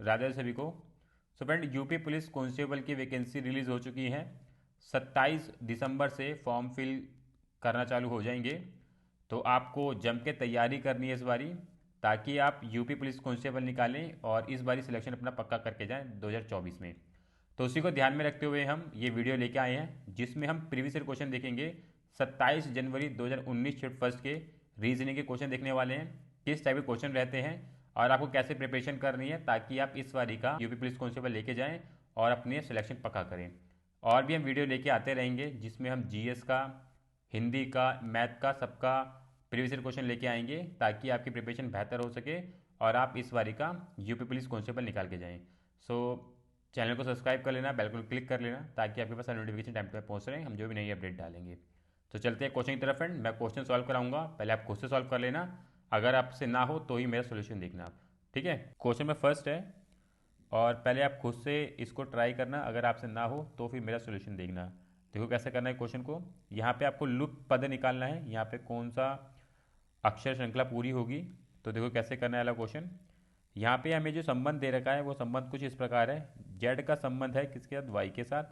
राधे सभी को। So friend, UP police constable की वैकेंसी रिलीज हो चुकी है। 27 दिसंबर से फॉर्म फिल करना चालू हो जाएंगे। तो आपको जम के तैयारी करनी है इस बारी, ताकि आप यूपी पुलिस कांस्टेबल निकालें और इस बारी सिलेक्शन अपना पक्का करके जाएं 2024 में। तो उसी को ध्यान में रखते हुए हम ये वीडियो लेके आए हैं, जिसमें हम प्रीवियस ईयर क्वेश्चन देखेंगे। 27 जनवरी 2019 शिफ्ट फर्स्ट के रीजनिंग के क्वेश्चन देखने वाले हैं, किस टाइप के क्वेश्चन रहते हैं और आपको कैसे प्रिपरेशन करनी है, ताकि आप इस बारी का यूपी पुलिस कांस्टेबल लेके जाएं और अपने सिलेक्शन पक्का करें। और भी हम वीडियो लेके आते रहेंगे, जिसमें हम जीएस का, हिंदी का, मैथ का, सबका प्रीवियस ईयर क्वेश्चन लेके आएंगे, ताकि आपकी प्रिपरेशन बेहतर हो सके और आप इस बारी का यूपी पुलिस कांस्टेबल निकाल के जाएं। सो चैनल को सब्सक्राइब कर लेना, बेल को क्लिक कर लेना, ताकि आपके पास नोटिफिकेशन टाइम पे पहुंच रहे हैं हम जो भी नई अपडेट डालेंगे। तो चलते हैं क्वेश्चन की तरफ फ्रेंड। मैं क्वेश्चन सॉल्व कराऊंगा, पहले आप खुद से सॉल्व कर लेना। अगर आपसे ना हो तो ही मेरा सोल्यूशन देखना आप, ठीक है। क्वेश्चन में फर्स्ट है, और पहले आप खुद से इसको ट्राई करना, अगर आपसे ना हो तो फिर मेरा सोल्यूशन देखना। देखो कैसे करना है क्वेश्चन को। यहाँ पे आपको लुप्त पद निकालना है, यहाँ पे कौन सा अक्षर श्रृंखला पूरी होगी। तो देखो कैसे करना है वाला क्वेश्चन। यहाँ पे हमें जो संबंध दे रखा है वो संबंध कुछ इस प्रकार है। जेड का संबंध है किसके साथ, वाई के साथ।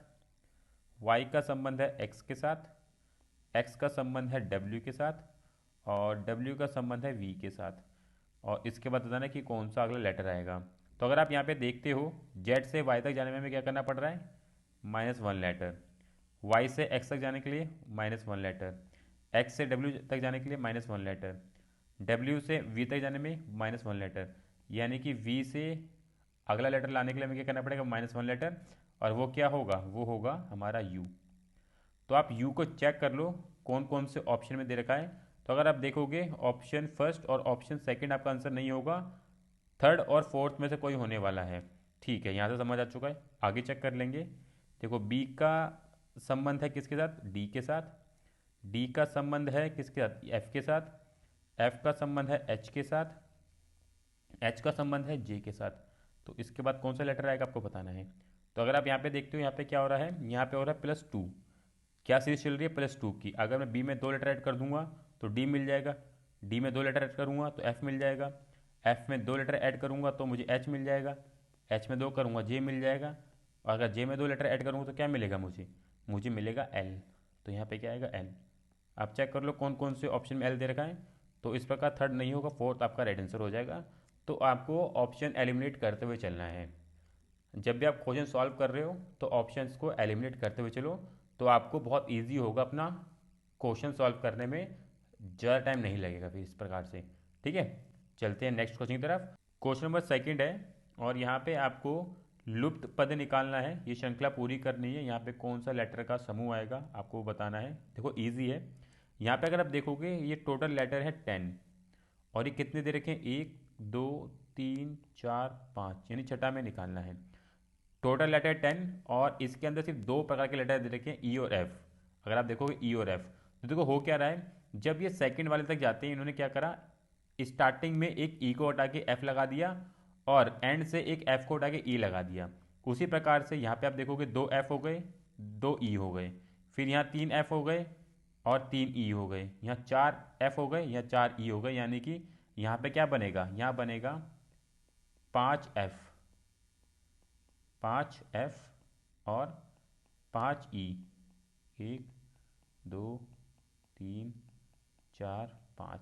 वाई का संबंध है एक्स के साथ। एक्स का संबंध है डब्ल्यू के साथ। और डब्ल्यू का संबंध है वी के साथ। और इसके बाद बताना कि कौन सा अगला लेटर आएगा। तो अगर आप यहाँ पे देखते हो, जेड से वाई तक जाने में हमें क्या करना पड़ रहा है, -1 लेटर। वाई से एक्स तक जाने के लिए -1 लेटर। एक्स से डब्ल्यू तक जाने के लिए -1 लेटर। डब्ल्यू से वी तक जाने में -1 लेटर। यानी कि वी से अगला लेटर लाने के लिए हमें क्या करना पड़ेगा, -1 लेटर। और वो क्या होगा, वो होगा हमारा यू। तो आप यू को चेक कर लो कौन कौन से ऑप्शन में दे रखा है। तो अगर आप देखोगे, ऑप्शन फर्स्ट और ऑप्शन सेकंड आपका आंसर नहीं होगा, थर्ड और फोर्थ में से कोई होने वाला है। ठीक है, यहाँ से समझ आ चुका है, आगे चेक कर लेंगे। देखो बी का संबंध है किसके साथ, डी के साथ। डी का संबंध है किसके साथ, एफ के साथ। एफ का संबंध है एच के साथ। एच का संबंध है जे के साथ। तो इसके बाद कौन सा लेटर आएगा आपको बताना है। तो अगर आप यहाँ पे देखते हो, यहाँ पे क्या हो रहा है, यहाँ पे हो रहा है +2। क्या सीरीज चल रही है, +2 की। अगर मैं बी में 2 लेटर ऐड कर दूंगा तो डी मिल जाएगा। डी में 2 लेटर ऐड करूंगा तो एफ मिल जाएगा। एफ में 2 लेटर ऐड करूंगा तो मुझे एच मिल जाएगा। एच में 2 करूंगा जे मिल जाएगा। और अगर जे में 2 लेटर ऐड करूंगा तो क्या मिलेगा मुझे, मुझे मिलेगा एल। तो यहाँ पे क्या आएगा, एल। आप चेक कर लो कौन कौन से ऑप्शन में एल दे रखा है। तो इस प्रकार थर्ड नहीं होगा, फोर्थ आपका राइट आंसर हो जाएगा। तो आपको ऑप्शन एलिमिनेट करते हुए चलना है। जब भी आप क्वेश्चन सॉल्व कर रहे हो तो ऑप्शंस को एलिमिनेट करते हुए चलो, तो आपको बहुत इजी होगा अपना क्वेश्चन सॉल्व करने में, ज़्यादा टाइम नहीं लगेगा फिर इस प्रकार से। ठीक है, चलते हैं नेक्स्ट क्वेश्चन की तरफ। क्वेश्चन नंबर सेकंड है, और यहाँ पे आपको लुप्त पद निकालना है, ये श्रृंखला पूरी करनी है। यहाँ पे कौन सा लेटर का समूह आएगा आपको बताना है। देखो इजी है। यहाँ पे अगर आप देखोगे, ये टोटल लेटर है 10, और ये कितने दे रखे हैं, 1 2 3 4 5, यानी छठा में निकालना है। टोटल लेटर 10, और इसके अंदर सिर्फ 2 प्रकार के लेटर दे रखे हैं, ई और एफ। अगर आप देखोगे ई और एफ, तो देखो हो क्या रहा है, जब ये सेकंड वाले तक जाते हैं इन्होंने क्या करा, स्टार्टिंग में एक ई को हटा के एफ लगा दिया, और एंड से एक एफ को हटा के ई लगा दिया। उसी प्रकार से यहाँ पे आप देखोगे 2 एफ हो गए, 2 ई हो गए, फिर यहाँ 3 एफ हो गए और 3 ई हो गए, यहाँ 4 एफ हो गए, यहाँ 4 ई हो गए। यानी कि यहाँ पे क्या बनेगा, यहाँ बनेगा 5 एफ, 5 एफ और 5 ई। 1 2 3 4 5,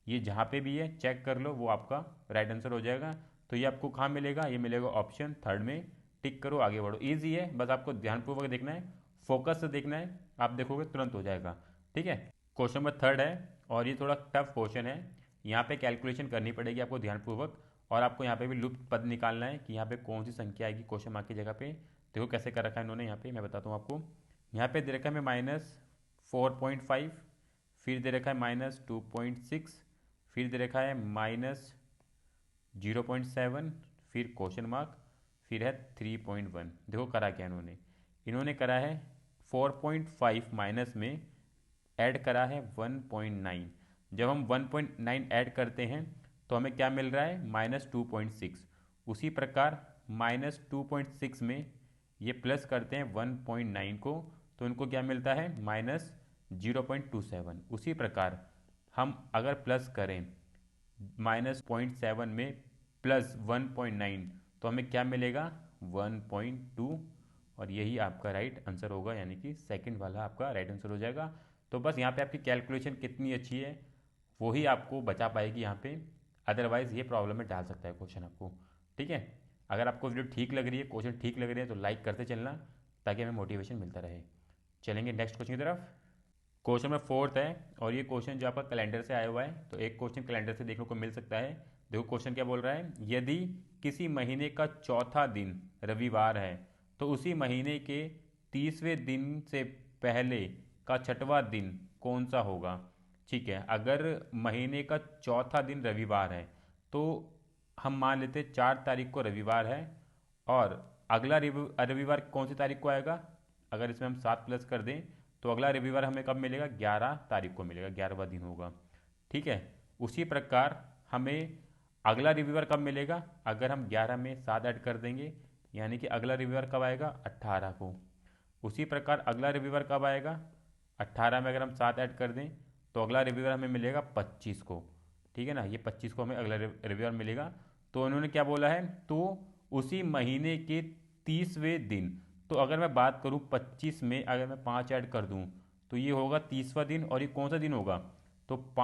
ये जहाँ पे भी है चेक कर लो, वो आपका राइट आंसर हो जाएगा। तो ये आपको कहाँ मिलेगा, ये मिलेगा ऑप्शन थर्ड में। टिक करो, आगे बढ़ो। इजी है, बस आपको ध्यानपूर्वक देखना है, फोकस से देखना है, आप देखोगे तुरंत हो जाएगा। ठीक है, क्वेश्चन नंबर थर्ड है, और ये थोड़ा टफ क्वेश्चन है। यहाँ पे कैलकुलेशन करनी पड़ेगी आपको ध्यानपूर्वक, और आपको यहाँ पे भी लुप्त पद निकालना है कि यहाँ पे कौन सी संख्या आएगी क्वेश्चन मार्क की जगह पे। देखो कैसे कर रखा है इन्होंने, यहाँ पे मैं बताता हूँ आपको। यहाँ पे दे रखा है हमें -4.5, फिर दे रखा है -2.6, फिर दे रखा है -0.7, फिर क्वेश्चन मार्क, फिर है 3.1। देखो करा क्या इन्होंने, इन्होंने करा है 4.5 माइनस में ऐड करा है 1.9। जब हम 1.9 ऐड करते हैं तो हमें क्या मिल रहा है, -2.6। उसी प्रकार -2.6 में ये प्लस करते हैं 1.9 को, तो इनको क्या मिलता है, -0.27। उसी प्रकार हम अगर प्लस करें -0.7 में +1.9, तो हमें क्या मिलेगा 1.2, और यही आपका राइट आंसर होगा, यानी कि सेकंड वाला आपका राइट आंसर हो जाएगा। तो बस यहाँ पे आपकी कैलकुलेशन कितनी अच्छी है वही आपको बचा पाएगी यहाँ पे, अदरवाइज़ ये प्रॉब्लम में डाल सकता है क्वेश्चन आपको। ठीक है, अगर आपको वीडियो ठीक लग रही है, क्वेश्चन ठीक लग रहे हैं, तो लाइक करते चलना ताकि हमें मोटिवेशन मिलता रहे। चलेंगे नेक्स्ट क्वेश्चन की तरफ। क्वेश्चन में फोर्थ है, और ये क्वेश्चन जो आपका कैलेंडर से आया हुआ है, तो एक क्वेश्चन कैलेंडर से देखने को मिल सकता है। देखो क्वेश्चन क्या बोल रहा है, यदि किसी महीने का चौथा दिन रविवार है तो उसी महीने के 30वें दिन से पहले का छठवां दिन कौन सा होगा। ठीक है, अगर महीने का चौथा दिन रविवार है तो हम मान लेते 4 तारीख को रविवार है, और अगला रविवार कौन सी तारीख को आएगा, अगर इसमें हम 7 प्लस कर दें तो अगला रविवार हमें कब मिलेगा, 11 तारीख को मिलेगा, 11वां दिन होगा। ठीक है, उसी प्रकार हमें अगला रविवार कब मिलेगा, अगर हम 11 में 7 ऐड कर देंगे, यानी कि अगला रविवार कब आएगा, 18 को। उसी प्रकार अगला रविवार कब आएगा, 18 में अगर हम 7 ऐड कर दें तो अगला रविवार हमें मिलेगा 25 को। ठीक है ना, ये 25 को हमें अगला रविवार मिलेगा। तो उन्होंने क्या बोला है, तो उसी महीने के 30वें दिन। तो अगर मैं बात करूं 25 में अगर मैं 5 ऐड कर दूं तो ये होगा 30वां दिन, और ये कौन सा दिन होगा, तो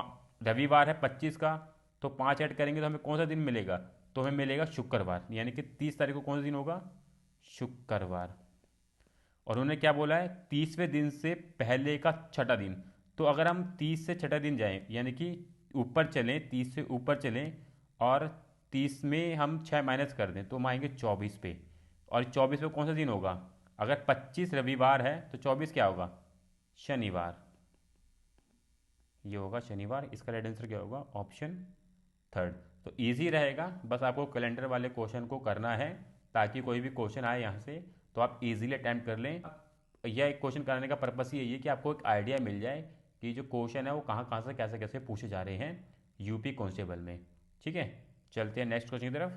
रविवार है 25 का, तो 5 ऐड करेंगे तो हमें कौन सा दिन मिलेगा, तो हमें मिलेगा शुक्रवार, यानी कि 30 तारीख को कौन सा दिन होगा, शुक्रवार। और उन्होंने क्या बोला है, 30वें दिन से पहले का छठा दिन। तो अगर हम 30 से छठा दिन जाएं, यानी कि ऊपर चलें, 30 से ऊपर चलें, और 30 में हम 6 माइनस कर दें तो हम आएंगे 24 पे, और 24 पे कौन सा दिन होगा, अगर 25 रविवार है तो 24 क्या होगा, शनिवार। ये होगा शनिवार, इसका राइट आंसर क्या होगा, ऑप्शन थर्ड। तो इजी रहेगा, बस आपको कैलेंडर वाले क्वेश्चन को करना है, ताकि कोई भी क्वेश्चन आए यहाँ से तो आप इजीली अटैम्प्ट कर लें। यह एक क्वेश्चन कराने का पर्पस ही यही है कि आपको एक आइडिया मिल जाए कि जो क्वेश्चन है वो कहाँ कहाँ से कैसे कैसे पूछे जा रहे हैं यूपी कांस्टेबल में। ठीक है, चलते हैं नेक्स्ट क्वेश्चन की तरफ।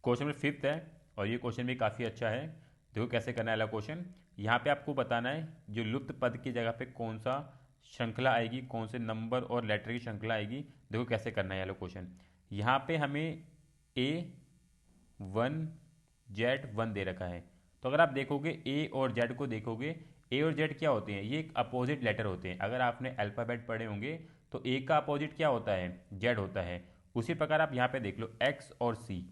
क्वेश्चन नंबर फिफ्थ है, और ये क्वेश्चन भी काफ़ी अच्छा है। देखो कैसे करना है वाला क्वेश्चन। यहाँ पे आपको बताना है जो लुप्त पद की जगह पे कौन सा श्रृंखला आएगी, कौन से नंबर और लेटर की श्रृंखला आएगी। देखो कैसे करना है वाला क्वेश्चन। यहाँ पे हमें A1Z1 दे रखा है। तो अगर आप देखोगे ए और जेड को देखोगे, ए और जेड क्या होते हैं, ये एक अपोजिट लेटर होते हैं। अगर आपने अल्फ़ाबेट पढ़े होंगे तो ए का अपोजिट क्या होता है, जेड होता है। उसी प्रकार आप यहाँ पे देख लो एक्स और सी,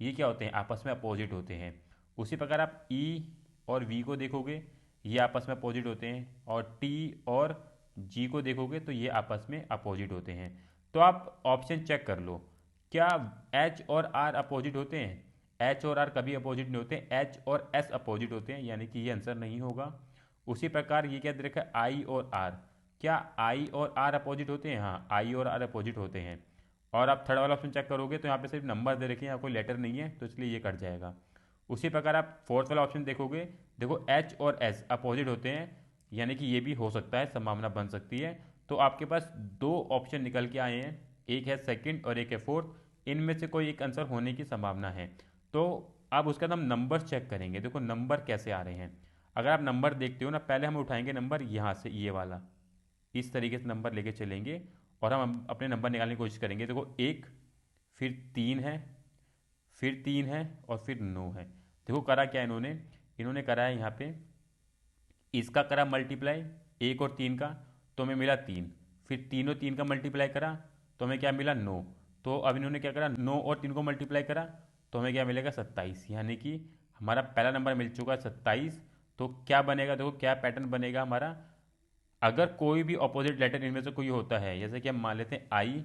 ये क्या होते हैं, आपस में अपोजिट होते हैं। उसी प्रकार आप ई और वी को देखोगे, ये आपस में अपोजिट होते हैं। और टी और जी को देखोगे तो ये आपस में अपोजिट होते हैं। तो आप ऑप्शन चेक कर लो, क्या एच और आर अपोजिट होते हैं, एच और आर कभी अपोजिट नहीं होते, एच और एस अपोजिट होते हैं, यानी कि ये आंसर नहीं होगा। उसी प्रकार ये क्या दे रखा है, आई और आर, क्या आई और आर अपोजिट होते हैं, हाँ आई और आर अपोजिट होते हैं। और आप थर्ड वाला ऑप्शन चेक करोगे तो यहाँ पे सिर्फ नंबर दे रखे हैं, यहाँ कोई लेटर नहीं है, तो इसलिए ये कट जाएगा। उसी प्रकार आप फोर्थ वाला ऑप्शन देखोगे, देखो एच और एस अपोजिट होते हैं, यानी कि ये भी हो सकता है, संभावना बन सकती है। तो आपके पास दो ऑप्शन निकल के आए हैं, एक है सेकंड और एक है फोर्थ, इनमें से कोई एक आंसर होने की संभावना है। तो अब उसका हम नंबर चेक करेंगे। देखो नंबर कैसे आ रहे हैं, अगर आप नंबर देखते हो ना, पहले हम उठाएंगे नंबर यहाँ से, ये वाला इस तरीके से नंबर लेके चलेंगे और हम अपने नंबर निकालने की कोशिश करेंगे। देखो एक, फिर 3 है, फिर 3 है, और फिर 9 है। देखो करा क्या इन्होंने, इन्होंने करा है यहाँ पे इसका करा मल्टीप्लाई, एक और 3 का, तो हमें मिला 3। फिर 3 और 3 का मल्टीप्लाई करा तो हमें क्या मिला 9। तो अब इन्होंने क्या करा, 9 और 3 को मल्टीप्लाई करा तो हमें क्या मिलेगा 27, यानी कि हमारा पहला नंबर मिल चुका है 27। तो क्या बनेगा, देखो क्या पैटर्न बनेगा हमारा, अगर कोई भी अपोजिट लेटर इनमें से कोई होता है, जैसे कि हम मान लेते हैं आई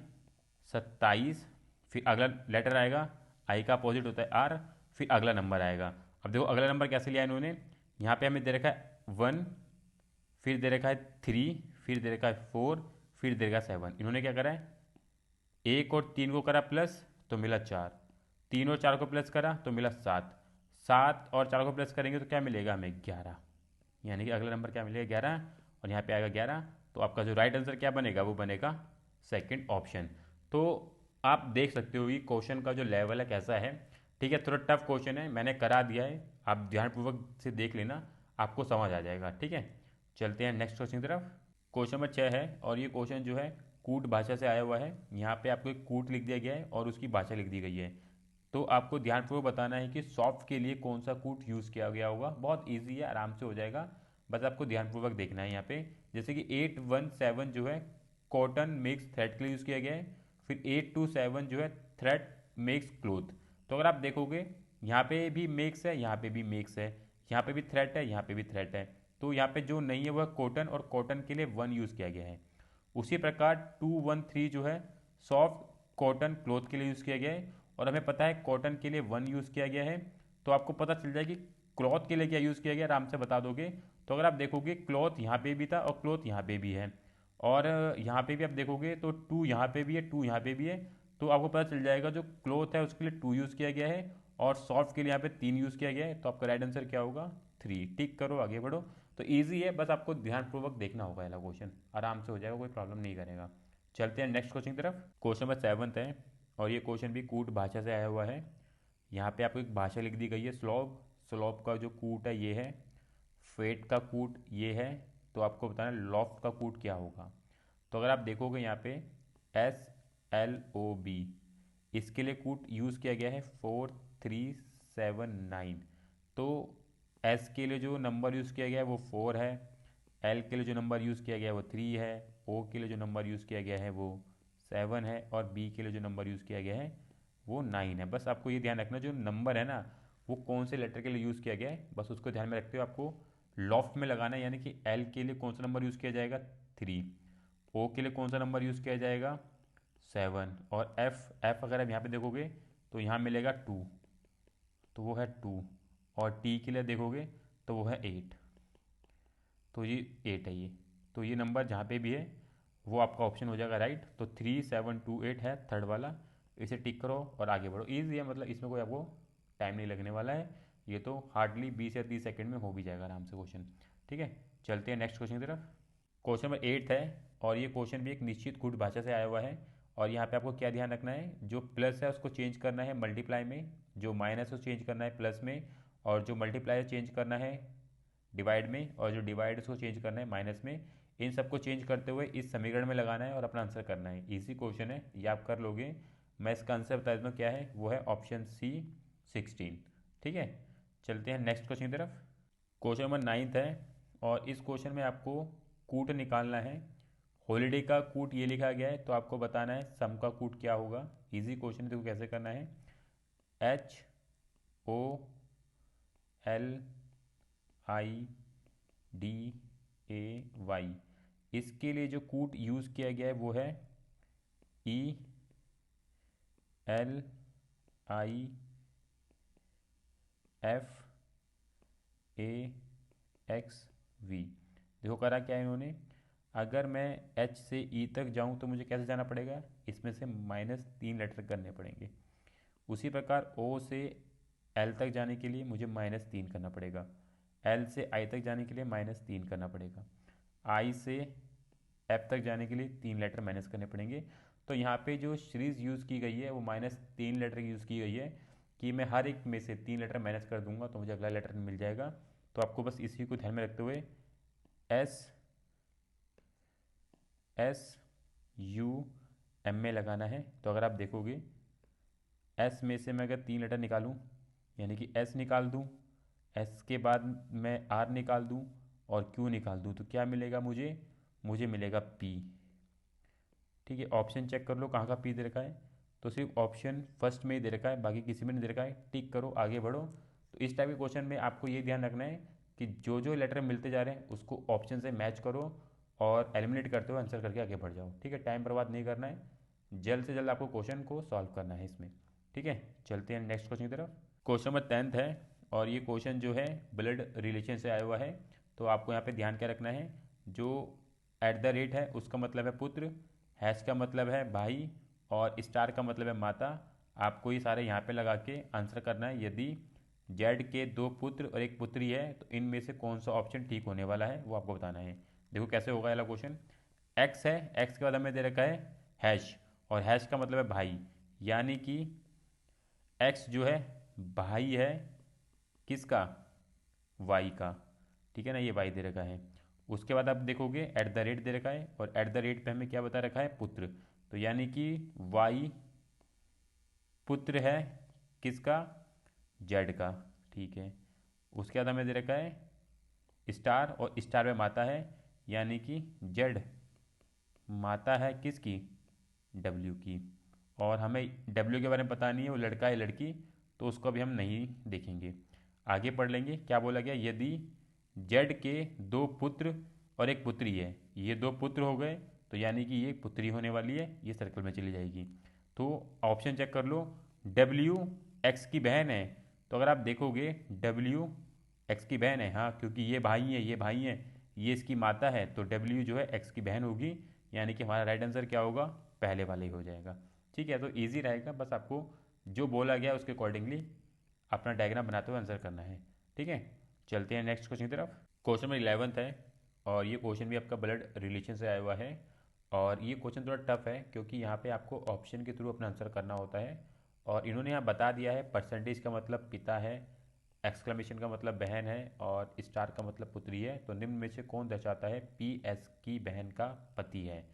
27, फिर अगला लेटर आएगा, आई का अपोजिट होता है आर, फिर अगला नंबर आएगा। अब देखो अगला नंबर कैसे लिया इन्होंने, यहाँ पे हमें दे रखा है 1, फिर दे रखा है 3, फिर दे रखा है 4, फिर दे रखा है 7। इन्होंने क्या करा है, एक और 3 को करा प्लस तो मिला 4, 3 और 4 को प्लस करा तो मिला 7, 7 और 4 को प्लस करेंगे तो क्या मिलेगा हमें 11, यानी कि अगला नंबर क्या मिलेगा 11, और यहाँ पे आएगा 11। तो आपका जो राइट आंसर क्या बनेगा, वो बनेगा सेकंड ऑप्शन। तो आप देख सकते हो ये क्वेश्चन का जो लेवल है कैसा है। ठीक है, थोड़ा टफ क्वेश्चन है, मैंने करा दिया है, आप ध्यानपूर्वक से देख लेना, आपको समझ आ जाएगा। ठीक है, चलते हैं नेक्स्ट क्वेश्चन की तरफ। क्वेश्चन नंबर 6 है, और ये क्वेश्चन जो है कूट भाषा से आया हुआ है। यहाँ पे आपको एक कूट लिख दिया गया है और उसकी भाषा लिख दी गई है। तो आपको ध्यानपूर्वक बताना है कि सॉफ्ट के लिए कौन सा कूट यूज़ किया गया होगा। बहुत ईजी है, आराम से हो जाएगा, बस आपको ध्यानपूर्वक देखना है यहाँ पे। जैसे कि 817 जो है कॉटन मेक्स थ्रेड के लिए यूज़ किया गया है। फिर 827 जो है थ्रेड मेक्स क्लोथ। तो अगर आप देखोगे यहाँ पे भी मेक्स है, यहाँ पे भी मेक्स है, यहाँ पे भी थ्रेड है, यहाँ पे भी थ्रेड है। तो यहाँ पे जो नहीं है वह कॉटन, और कॉटन के लिए वन यूज़ किया गया है। उसी प्रकार 213 जो है सॉफ्ट कॉटन क्लॉथ के लिए यूज़ किया गया है, और हमें पता है कॉटन के लिए वन यूज़ किया गया है। तो आपको पता चल जाए कि क्लॉथ के लिए क्या यूज़ किया गया, आराम से बता दोगे। तो अगर आप देखोगे क्लॉथ यहाँ पे भी था और क्लॉथ यहाँ पे भी है, और यहाँ पे भी आप देखोगे तो टू यहाँ पे भी है, टू यहाँ पे भी है। तो आपको पता चल जाएगा जो क्लॉथ है उसके लिए टू यूज़ किया गया है, और सॉफ्ट के लिए यहाँ पे तीन यूज़ किया गया है। तो आपका राइट आंसर क्या होगा, थ्री। टिक करो, आगे बढ़ो। तो ईजी है, बस आपको ध्यानपूर्वक देखना होगा, ये क्वेश्चन आराम से हो जाएगा, कोई प्रॉब्लम नहीं करेगा। चलते हैं नेक्स्ट क्वेश्चन की तरफ। क्वेश्चन नंबर 7 है, और ये क्वेश्चन भी कूट भाषा से आया हुआ है। यहाँ पे आपको एक भाषा लिख दी गई है स्लोप। स्लोप का जो कूट है ये है, फेट का कूट ये है। तो आपको बताना है लॉफ्ट का कूट क्या होगा। तो अगर आप देखोगे यहाँ पे SLOB, इसके लिए कूट यूज़ किया गया है 4379। तो एस के लिए जो नंबर यूज़ किया गया है वो 4 है, एल के लिए जो नंबर यूज़ किया गया है वो 3 है, ओ के लिए जो नंबर यूज़ किया गया है वो 7 है, और बी के लिए जो नंबर यूज़ किया गया है वो 9 है। बस आपको ये ध्यान रखना जो नंबर है ना वो कौन से लेटर के लिए यूज़ किया गया है, बस उसको ध्यान में रखते हुए आपको लॉफ्ट में लगाना है। यानी कि एल के लिए कौन सा नंबर यूज़ किया जाएगा, 3। ओ के लिए कौन सा नंबर यूज़ किया जाएगा, 7। और एफ एफ अगर आप यहाँ पे देखोगे तो यहाँ मिलेगा 2, तो वो है 2। और टी के लिए देखोगे तो वो है 8, तो ये 8 है ये। तो ये नंबर जहाँ पे भी है वो आपका ऑप्शन हो जाएगा राइट। तो 3728 है थर्ड वाला, इसे टिक करो और आगे बढ़ो। ईजी है, मतलब इसमें कोई आपको टाइम नहीं लगने वाला है, ये तो हार्डली 20 या 30 सेकंड में हो भी जाएगा आराम से क्वेश्चन। ठीक है, चलते हैं नेक्स्ट क्वेश्चन की तरफ। क्वेश्चन नंबर 8 है, और ये क्वेश्चन भी एक निश्चित गुट भाषा से आया हुआ है। और यहाँ पे आपको क्या ध्यान रखना है, जो प्लस है उसको चेंज करना है मल्टीप्लाई में, जो माइनस है उसको चेंज करना है प्लस में, और जो मल्टीप्लाई है चेंज करना है डिवाइड में, और जो डिवाइड उसको चेंज करना है माइनस में। इन सबको चेंज करते हुए इस समीकरण में लगाना है और अपना आंसर करना है। इजी क्वेश्चन है, ये आप कर लोगे। मैं इसका आंसर बता देता हूँ क्या है, वो है ऑप्शन सी 16। ठीक है, चलते हैं नेक्स्ट क्वेश्चन की तरफ। क्वेश्चन नंबर 9 है, और इस क्वेश्चन में आपको कूट निकालना है। हॉलीडे का कूट ये लिखा गया है, तो आपको बताना है सम का कूट क्या होगा। इजी क्वेश्चन है, देखो कैसे करना है। HOLIDAY, इसके लिए जो कूट यूज़ किया गया है वो है ELIFAXV। देखो करा क्या है इन्होंने, अगर मैं H से E तक जाऊं तो मुझे कैसे जाना पड़ेगा, इसमें से -3 लेटर करने पड़ेंगे। उसी प्रकार O से L तक जाने के लिए मुझे -3 करना पड़ेगा, L से I तक जाने के लिए -3 करना पड़ेगा, I से F तक जाने के लिए 3 लेटर माइनस करने पड़ेंगे। तो यहाँ पे जो सीरीज यूज़ की गई है वो -3 लेटर की यूज़ की गई है, कि मैं हर एक में से 3 लेटर माइनस कर दूंगा तो मुझे अगला लेटर मिल जाएगा। तो आपको बस इसी को ध्यान में रखते हुए SUM में लगाना है। तो अगर आप देखोगे S में से मैं अगर 3 लेटर निकालूं, यानी कि S निकाल दूं, S के बाद मैं R निकाल दूं और Q निकाल दूं, तो क्या मिलेगा मुझे, मुझे मिलेगा P। ठीक है, ऑप्शन चेक कर लो कहाँ का P दे रखा है, तो सिर्फ ऑप्शन फर्स्ट में ही दे रखा है, बाकी किसी में नहीं दे रखा है। टिक करो, आगे बढ़ो। तो इस टाइप के क्वेश्चन में आपको ये ध्यान रखना है कि जो जो लेटर मिलते जा रहे हैं उसको ऑप्शन से मैच करो और एलिमिनेट करते हुए आंसर करके आगे बढ़ जाओ। ठीक है, टाइम बर्बाद नहीं करना है, जल्द से जल्द आपको क्वेश्चन को सॉल्व करना है इसमें। ठीक है, चलते हैं नेक्स्ट क्वेश्चन की तरफ। क्वेश्चन नंबर 10 है, और ये क्वेश्चन जो है ब्लड रिलेशन से आया हुआ है। तो आपको यहाँ पे ध्यान क्या रखना है, जो @ है उसका मतलब है पुत्र, हैश का मतलब है भाई, और स्टार का मतलब है माता। आपको ये सारे यहाँ पे लगा के आंसर करना है। यदि जेड के 2 पुत्र और एक पुत्री है तो इनमें से कौन सा ऑप्शन ठीक होने वाला है वो आपको बताना है। देखो कैसे होगा ये क्वेश्चन। एक्स है, एक्स के बाद हमें दे रखा है हैश, और हैश का मतलब है भाई, यानी कि एक्स जो है भाई है किसका, वाई का। ठीक है ना, ये वाई दे रखा है। उसके बाद आप देखोगे @ दे रखा है, और @ पे हमें क्या बता रखा है, पुत्र। तो यानी कि वाई पुत्र है किसका? जेड का। ठीक है, उसके बाद हमें दे रखा है स्टार, और स्टार में माता है, यानी कि जेड माता है किसकी? डब्ल्यू की। और हमें डब्ल्यू के बारे में पता नहीं है वो लड़का है लड़की, तो उसको अभी हम नहीं देखेंगे। आगे पढ़ लेंगे क्या बोला गया। यदि जेड के दो पुत्र और एक पुत्री है, ये दो पुत्र हो गए तो यानी कि ये पुत्री होने वाली है, ये सर्कल में चली जाएगी। तो ऑप्शन चेक कर लो। डब्ल्यू एक्स की बहन है, तो अगर आप देखोगे डब्ल्यू एक्स की बहन है, हाँ, क्योंकि ये भाई है, ये भाई है, ये इसकी माता है, तो डब्ल्यू जो है एक्स की बहन होगी, यानी कि हमारा राइट आंसर क्या होगा? पहले वाला ही हो जाएगा। ठीक है, तो इजी रहेगा, बस आपको जो बोला गया उसके अकॉर्डिंगली अपना डायग्राम बनाते हुए आंसर करना है। ठीक है, चलते हैं नेक्स्ट क्वेश्चन की तरफ। क्वेश्चन नंबर 11 है, और ये क्वेश्चन भी आपका ब्लड रिलेशन से आया हुआ है। और ये क्वेश्चन थोड़ा टफ है, क्योंकि यहाँ पे आपको ऑप्शन के थ्रू अपना आंसर करना होता है। और इन्होंने यहाँ बता दिया है परसेंटेज का मतलब पिता है, एक्सक्लेमेशन का मतलब बहन है, और स्टार का मतलब पुत्री है। तो निम्न में से कौन दर्शाता है पी एस की बहन का पति है?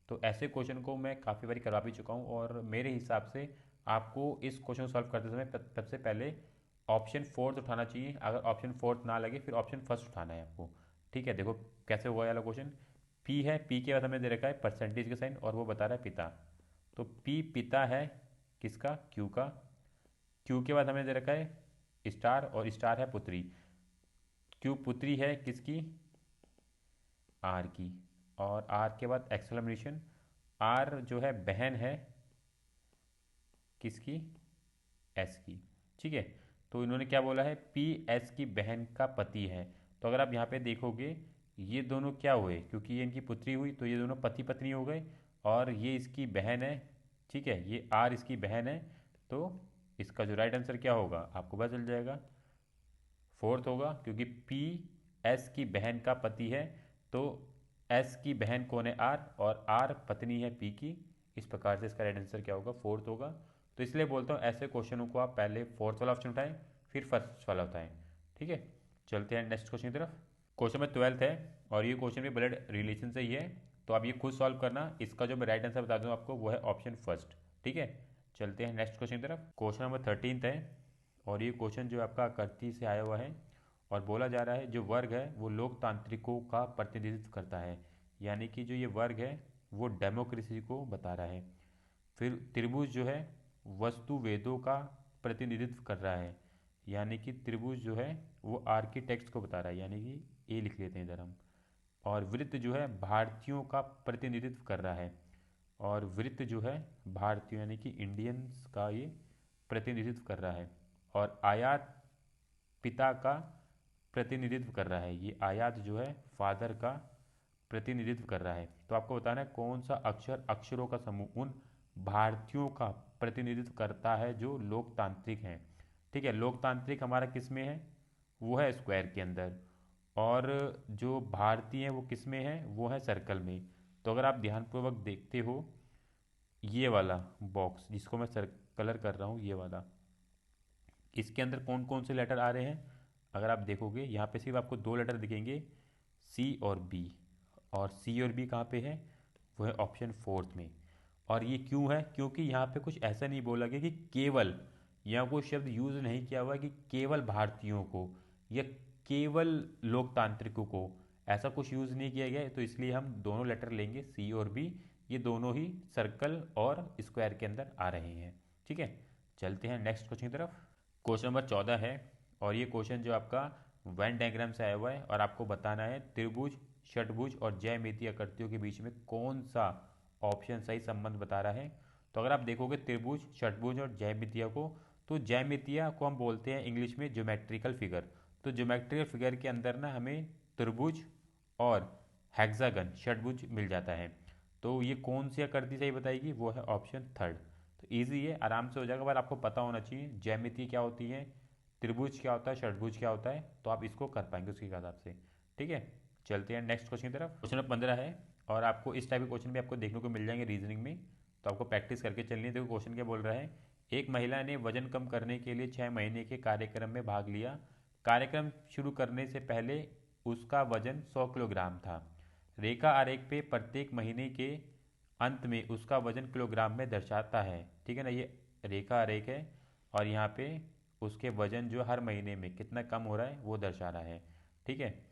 तो ऐसे क्वेश्चन को मैं काफ़ी बार करवा भी चुका हूँ, और मेरे हिसाब से आपको इस क्वेश्चन को सॉल्व करते समय सबसे पहले ऑप्शन फोर्थ उठाना चाहिए। अगर ऑप्शन फोर्थ ना लगे फिर ऑप्शन फर्स्ट उठाना है आपको। ठीक है, देखो कैसे हुआ वाला क्वेश्चन। पी है, पी के बाद हमें दे रखा है परसेंटेज का साइन, और वो बता रहा है पिता। तो पी पिता है किसका? क्यू का। क्यू के बाद हमें दे रखा है स्टार, और स्टार है पुत्री। क्यू पुत्री है किसकी? आर की। और आर के बाद एक्सक्लेमेशन, आर जो है बहन है किसकी? एस की। ठीक है, तो इन्होंने क्या बोला है? पी एस की बहन का पति है। तो अगर आप यहाँ पे देखोगे ये दोनों क्या हुए, क्योंकि ये इनकी पुत्री हुई तो ये दोनों पति पत्नी हो गए, और ये इसकी बहन है। ठीक है, ये आर इसकी बहन है, तो इसका जो राइट आंसर क्या होगा आपको पता चल जाएगा, फोर्थ होगा, क्योंकि पी एस की बहन का पति है, तो एस की बहन कौन है? आर, और आर पत्नी है पी की। इस प्रकार से इसका राइट आंसर क्या होगा? फोर्थ होगा। तो इसलिए बोलता हूँ ऐसे क्वेश्चनों को आप पहले फोर्थ वाला ऑप्शन उठाएं, फिर फर्स्ट वाला उठाएं। ठीक है, चलते हैं नेक्स्ट क्वेश्चन की तरफ। क्वेश्चन में 12th है, और ये क्वेश्चन भी ब्लड रिलेशन से ही है, तो आप ये खुद सॉल्व करना। इसका जो मैं राइट आंसर बता दूँ आपको वो है ऑप्शन फर्स्ट। ठीक है, चलते हैं नेक्स्ट क्वेश्चन की तरफ। क्वेश्चन नंबर 13 है, और ये क्वेश्चन जो आपका आकृति से आया हुआ है, और बोला जा रहा है जो वर्ग है वो लोकतांत्रिकों का प्रतिनिधित्व करता है, यानी कि जो ये वर्ग है वो डेमोक्रेसी को बता रहा है। फिर त्रिभुज जो है वस्तु वेदों का प्रतिनिधित्व कर रहा है, यानी कि त्रिभुज जो है वो आर्किटेक्ट्स को बता रहा है, यानी कि ए लिख लेते हैं इधर हम। और वृत्त जो है भारतीयों का प्रतिनिधित्व कर रहा है, और वृत्त जो है भारतीय यानी कि इंडियंस का ये प्रतिनिधित्व कर रहा है। और आयात पिता का प्रतिनिधित्व कर रहा है, ये आयात जो है फादर का प्रतिनिधित्व कर रहा है। तो आपको बताना है कौन सा अक्षर अक्षरों का समूह उन भारतीयों का प्रतिनिधित्व करता है जो लोकतांत्रिक हैं। ठीक है, लोकतांत्रिक हमारा किस में है? वो है स्क्वायर के अंदर, और जो भारतीय हैं वो किस में है? वो है सर्कल में। तो अगर आप ध्यानपूर्वक देखते हो ये वाला बॉक्स जिसको मैं सर कलर कर रहा हूँ, ये वाला, इसके अंदर कौन कौन से लेटर आ रहे हैं? अगर आप देखोगे यहाँ पे सिर्फ आपको दो लेटर दिखेंगे, सी और बी। और सी और बी कहाँ पे है? वो है ऑप्शन फोर्थ में। और ये क्यों है? क्योंकि यहाँ पे कुछ ऐसा नहीं बोला गया कि केवल, यहाँ कोई शब्द यूज़ नहीं किया हुआ है कि केवल भारतीयों को या केवल लोकतांत्रिकों को, ऐसा कुछ यूज़ नहीं किया गया है। तो इसलिए हम दोनों लेटर लेंगे सी और बी, ये दोनों ही सर्कल और स्क्वायर के अंदर आ रहे हैं। ठीक है, चलते हैं नेक्स्ट क्वेश्चन की तरफ। क्वेश्चन नंबर 14 है, और ये क्वेश्चन जो आपका वेन डायग्राम से आया हुआ है, और आपको बताना है त्रिभुज, षटभुज और ज्यामितीय आकृतियों के बीच में कौन सा ऑप्शन सही संबंध बता रहा है। तो अगर आप देखोगे त्रिभुज, षटभुज और ज्यामितीय को, तो ज्यामितीय को हम बोलते हैं इंग्लिश में ज्योमेट्रिकल फिगर। तो ज्योमेट्रिकल फिगर के अंदर ना हमें त्रिभुज और हेक्सागन षटभुज मिल जाता है। तो ये कौन सी आकृति सही बताएगी? वो है ऑप्शन थर्ड। तो ईजी है, आराम से हो जाएगा, पर आपको पता होना चाहिए ज्यामिति क्या होती है, त्रिभुज क्या होता है, षटभुज क्या होता है, तो आप इसको कर पाएंगे उसके हिसाब से। ठीक है, चलते हैं नेक्स्ट क्वेश्चन की तरफ। क्वेश्चन नंबर 15 है, और आपको इस टाइप के क्वेश्चन भी आपको देखने को मिल जाएंगे रीजनिंग में, तो आपको प्रैक्टिस करके चलनी है। देखो क्वेश्चन क्या बोल रहा है। एक महिला ने वजन कम करने के लिए 6 महीने के कार्यक्रम में भाग लिया। कार्यक्रम शुरू करने से पहले उसका वजन 100 किलोग्राम था। रेखा आरेख पे प्रत्येक महीने के अंत में उसका वजन किलोग्राम में दर्शाता है। ठीक है ना, ये रेखा आरेख है, और यहाँ पे उसके वजन जो हर महीने में कितना कम हो रहा है वो दर्शा रहा है। ठीक है।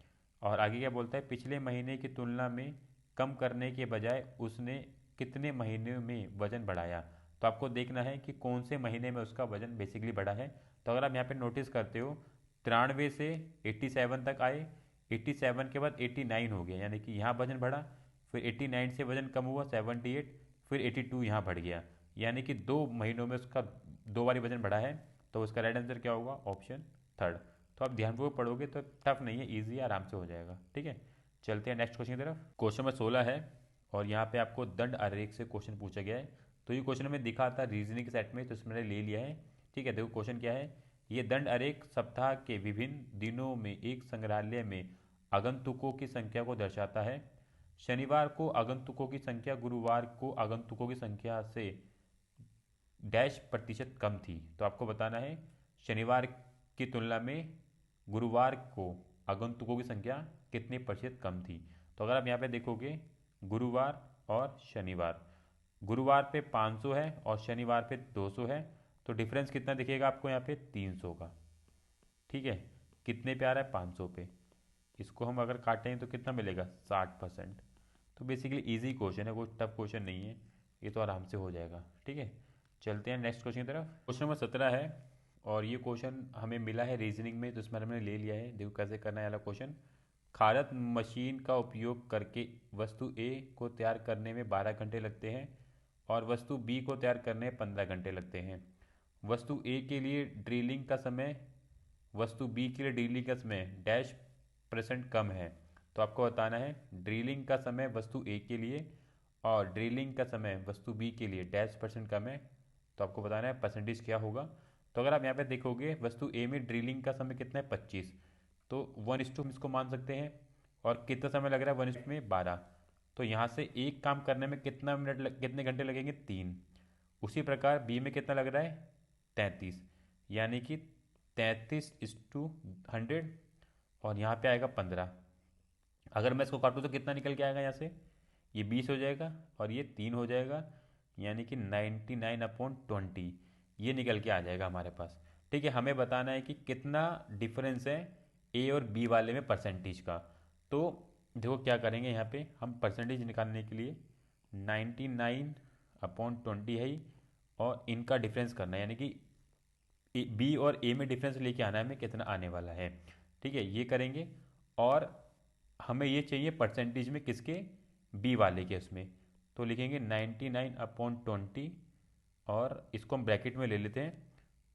और आगे क्या बोलता है, पिछले महीने की तुलना में कम करने के बजाय उसने कितने महीने में वजन बढ़ाया। तो आपको देखना है कि कौन से महीने में उसका वजन बेसिकली बढ़ा है। तो अगर आप यहाँ पे नोटिस करते हो 93 से 87 तक आए, 87 के बाद 89 हो गया, यानी कि यहाँ वजन बढ़ा, फिर 89 से वजन कम हुआ 78, फिर 82 यहाँ बढ़ गया, यानी कि 2 महीनों में उसका 2 बारी वजन बढ़ा है। तो उसका राइट आंसर क्या होगा, ऑप्शन थर्ड। तो आप ध्यानपूर्वक पढ़ोगे तो टफ नहीं है, ईजी आराम से हो जाएगा। ठीक है, चलते हैं नेक्स्ट क्वेश्चन की तरफ। क्वेश्चन नंबर 16 है और यहाँ पे आपको दंड आरेख से क्वेश्चन पूछा गया है। तो ये क्वेश्चन में दिखा था रीजनिंग सेट में, तो इसमें मैंने ले लिया है। ठीक है, देखो क्वेश्चन क्या है। ये दंड आरेख सप्ताह के विभिन्न दिनों में एक संग्रहालय में आगंतुकों की संख्या को दर्शाता है। शनिवार को आगंतुकों की संख्या गुरुवार को आगंतुकों की संख्या से डैश प्रतिशत कम थी। तो आपको बताना है शनिवार की तुलना में गुरुवार को आगंतुकों की संख्या कितने प्रतिशत कम थी। तो अगर आप यहाँ पे देखोगे गुरुवार और शनिवार, गुरुवार पे 500 है और शनिवार पे 200 है, तो डिफरेंस कितना दिखेगा आपको यहाँ पे 300 का। ठीक है, कितने पे आ रहा है, 500 पे। इसको हम अगर काटें तो कितना मिलेगा, 60%। तो बेसिकली इजी क्वेश्चन है, कोई टफ क्वेश्चन नहीं है, ये तो आराम से हो जाएगा। ठीक है, चलते हैं नेक्स्ट क्वेश्चन की तरफ। क्वेश्चन नंबर 17 है और ये क्वेश्चन हमें मिला है रीजनिंग में, तो इसमें हमने ले लिया है। देखो कैसे करना है वाला क्वेश्चन। खारत मशीन का उपयोग करके वस्तु ए को तैयार करने में 12 घंटे लगते हैं और वस्तु बी को तैयार करने में 15 घंटे लगते हैं। वस्तु ए के लिए ड्रिलिंग का समय वस्तु बी के लिए ड्रिलिंग का समय डैश परसेंट कम है। तो आपको बताना है ड्रिलिंग का समय वस्तु ए के लिए और ड्रिलिंग का समय वस्तु बी के लिए डैश परसेंट कम है। तो आपको बताना है परसेंटेज क्या होगा। तो अगर आप यहाँ पे देखोगे वस्तु ए में ड्रिलिंग का समय कितना है, 25, तो 1:2 हम इसको मान सकते हैं। और कितना समय लग रहा है, 1:2 में 12। तो यहाँ से एक काम करने में कितने घंटे लगेंगे, 3। उसी प्रकार बी में कितना लग रहा है, 33, यानी कि 33:100। और यहाँ पे आएगा 15। अगर मैं इसको काटूँ तो कितना निकल के आएगा, यहाँ से ये 20 हो जाएगा और ये 3 हो जाएगा, यानी कि 99/20 ये निकल के आ जाएगा हमारे पास। ठीक है, हमें बताना है कि कितना डिफरेंस है ए और बी वाले में परसेंटेज का। तो देखो क्या करेंगे, यहाँ पे हम परसेंटेज निकालने के लिए 99/20 है ही, और इनका डिफरेंस करना है, यानी कि बी और ए में डिफरेंस लेके आना है हमें कितना आने वाला है। ठीक है, ये करेंगे। और हमें ये चाहिए परसेंटेज में किसके, बी वाले के उसमें। तो लिखेंगे 99/20 और इसको हम ब्रैकेट में ले लेते हैं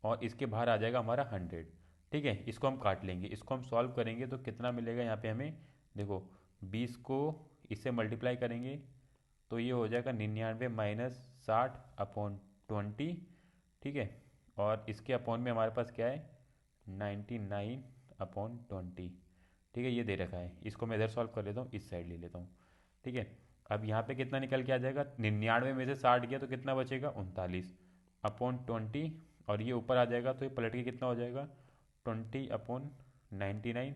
और इसके बाहर आ जाएगा हमारा 100। ठीक है, इसको हम काट लेंगे, इसको हम सॉल्व करेंगे तो कितना मिलेगा यहाँ पे हमें, देखो 20 को इससे मल्टीप्लाई करेंगे तो ये हो जाएगा 99 माइनस 60/20। ठीक है, और इसके अपॉन में हमारे पास क्या है, 99/20। ठीक है, ये दे रखा है, इसको मैं इधर सॉल्व कर लेता हूँ, इस साइड ले लेता हूँ। ठीक है, अब यहाँ पे कितना निकल के आ जाएगा, 99 में से 60 गया तो कितना बचेगा, 39/20। और ये ऊपर आ जाएगा तो ये पलट के कितना हो जाएगा, 20/99।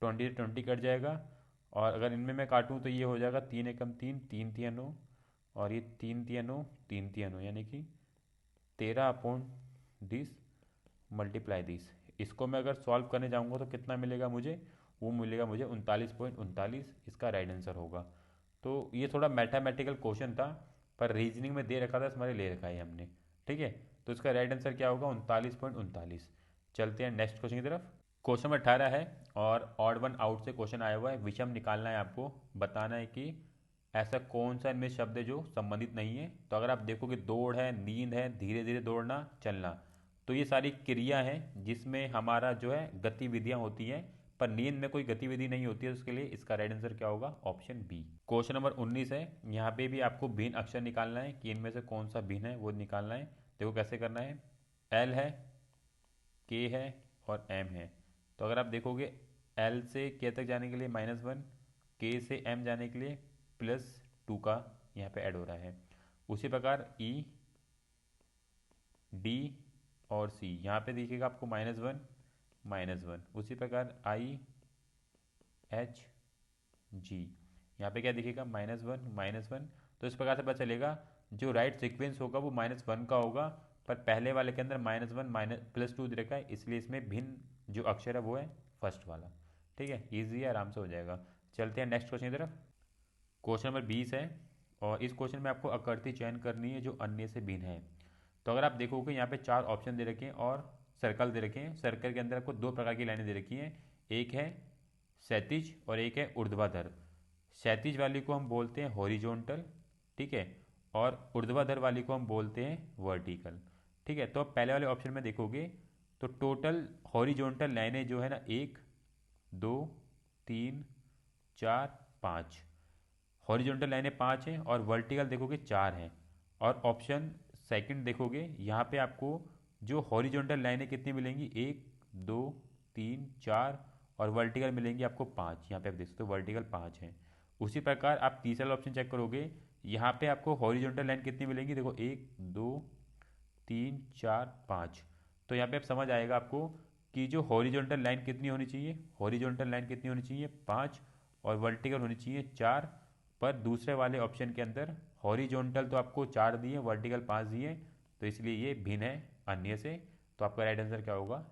20 से 20 कट जाएगा और अगर इनमें मैं काटूँ तो ये हो जाएगा 3 एकम 3, 3 तिया 9, और ये 3 तिया 9, 3 तिया 9, यानी कि 13/10 मल्टीप्लाई 10। इसको मैं अगर सॉल्व करने जाऊंगा तो कितना मिलेगा मुझे, वो मिलेगा मुझे 39.39, इसका राइट आंसर होगा। तो ये थोड़ा मैथमेटिकल क्वेश्चन था, पर रीजनिंग में दे रखा था, इसमें ले रखा है हमने। ठीक है, तो इसका राइट आंसर क्या होगा, 39.39। चलते हैं नेक्स्ट क्वेश्चन की तरफ। क्वेश्चन नंबर 18 है और ऑड वन आउट से क्वेश्चन आया हुआ है। विषम निकालना है आपको, बताना है कि ऐसा कौन सा इनमें शब्द है जो संबंधित नहीं है। तो अगर आप देखोगे दौड़ है, नींद है, धीरे धीरे दौड़ना, चलना, तो ये सारी क्रिया हैं जिसमें हमारा जो है गतिविधियां होती हैं, पर नींद में कोई गतिविधि नहीं होती है। उसके लिए इसका राइट आंसर क्या होगा, ऑप्शन बी। क्वेश्चन नंबर 19 है, यहाँ पे भी आपको भिन्न अक्षर निकालना है कि इनमें से कौन सा भिन्न है वो निकालना है। देखो कैसे करना है, एल है, के है और एम है। तो अगर आप देखोगे एल से के तक जाने के लिए -1, के से एम जाने के लिए +2 का यहाँ पे ऐड हो रहा है। उसी प्रकार ई, डी और सी, यहाँ पे देखिएगा आपको -1 -1। उसी प्रकार आई, एच, जी, यहाँ पे क्या दिखेगा, -1 -1। तो इस प्रकार से पता चलेगा जो राइट सीक्वेंस होगा वो -1 का होगा, पर पहले वाले के अंदर -1 +2 दे रखा है, इसलिए इसमें भिन्न जो अक्षर है वो है फर्स्ट वाला। ठीक है, ईजी है, आराम से हो जाएगा। चलते हैं नेक्स्ट क्वेश्चन की तरफ। क्वेश्चन नंबर 20 है और इस क्वेश्चन में आपको आकृति चयन करनी है जो अन्य से भिन्न है। तो अगर आप देखोगे यहाँ पे 4 ऑप्शन दे रखे हैं और सर्कल दे रखे हैं। सर्कल के अंदर आपको 2 प्रकार की लाइनें दे रखी हैं, एक है क्षैतिज और एक है ऊर्ध्वाधर। क्षैतिज वाली को हम बोलते हैं हॉरिजॉन्टल, ठीक है, और ऊर्ध्वाधर वाली को हम बोलते हैं वर्टिकल। ठीक है, तो अब पहले वाले ऑप्शन में देखोगे तो टोटल हॉरिजॉन्टल लाइनें जो है ना 1 2 3 4 5, हॉरिजॉन्टल लाइनें 5 हैं और वर्टिकल देखोगे 4 हैं। और ऑप्शन सेकंड देखोगे यहाँ पे आपको जो हॉरिजॉन्टल लाइनें कितनी मिलेंगी, 1 2 3 4, और वर्टिकल मिलेंगी आपको 5। यहाँ पे आप देख सकते हो वर्टिकल 5 हैं। उसी प्रकार आप तीसरा ऑप्शन चेक करोगे, यहाँ पे आपको हॉरिजॉन्टल लाइन कितनी मिलेंगी, देखो 1 2 3 4 5। तो यहाँ पे आप समझ आएगा आपको कि जो हॉरिजॉन्टल लाइन कितनी होनी चाहिए, हॉरिजॉन्टल लाइन कितनी होनी चाहिए 5, और वर्टिकल होनी चाहिए 4। पर दूसरे वाले ऑप्शन के अंदर हॉरिजॉन्टल तो आपको 4 दिए, वर्टिकल 5 दिए, तो इसलिए ये भिन्न है अन्य से। तो आपका राइट आंसर क्या होगा,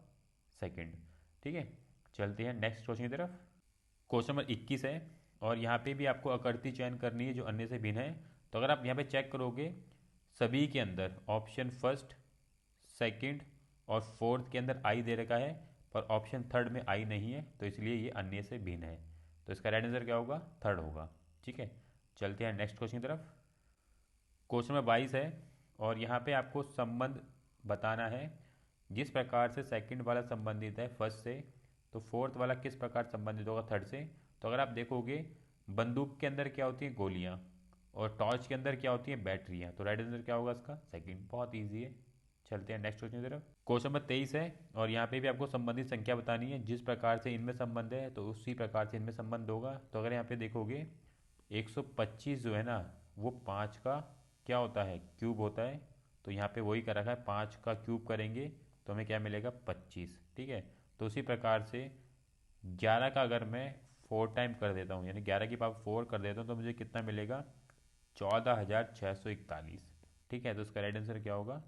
सेकंड। ठीक है, चलते हैं नेक्स्ट क्वेश्चन की तरफ। क्वेश्चन नंबर 21 है और यहाँ पे भी आपको आकृति चयन करनी है जो अन्य से भिन्न है। तो अगर आप यहाँ पे चेक करोगे सभी के अंदर ऑप्शन फर्स्ट, सेकंड और फोर्थ के अंदर आई दे रखा है, पर ऑप्शन थर्ड में आई नहीं है, तो इसलिए ये अन्य से भिन्न है। तो इसका राइट आंसर क्या होगा, थर्ड होगा। ठीक है, चलते हैं नेक्स्ट क्वेश्चन की तरफ। क्वेश्चन नंबर 22 है और यहाँ पे आपको संबंध बताना है। जिस प्रकार से सेकंड वाला संबंधित है फर्स्ट से, तो फोर्थ वाला किस प्रकार संबंधित होगा थर्ड से। तो अगर आप देखोगे बंदूक के अंदर क्या होती हैं, गोलियाँ, और टॉर्च के अंदर क्या होती हैं, बैटरियाँ। तो राइट आंसर क्या होगा इसका, सेकंड। बहुत ईजी है। चलते हैं नेक्स्ट क्वेश्चन की तरफ। क्वेश्चन नंबर 23 है और यहाँ पे भी आपको संबंधित संख्या बतानी है। जिस प्रकार से इनमें संबंध है तो उसी प्रकार से इनमें संबंध होगा। तो अगर यहाँ पे देखोगे 125 जो है ना, वो 5 का क्या होता है, क्यूब होता है। तो यहाँ पे वही कर रखा है, 5 का क्यूब करेंगे तो हमें क्या मिलेगा, 25। ठीक है, तो उसी प्रकार से 11 का अगर मैं 4 टाइम कर देता हूँ, यानी 11 की पावर 4 कर देता हूँ, तो मुझे कितना मिलेगा, 14,641। ठीक है, तो इसका राइट आंसर क्या होगा,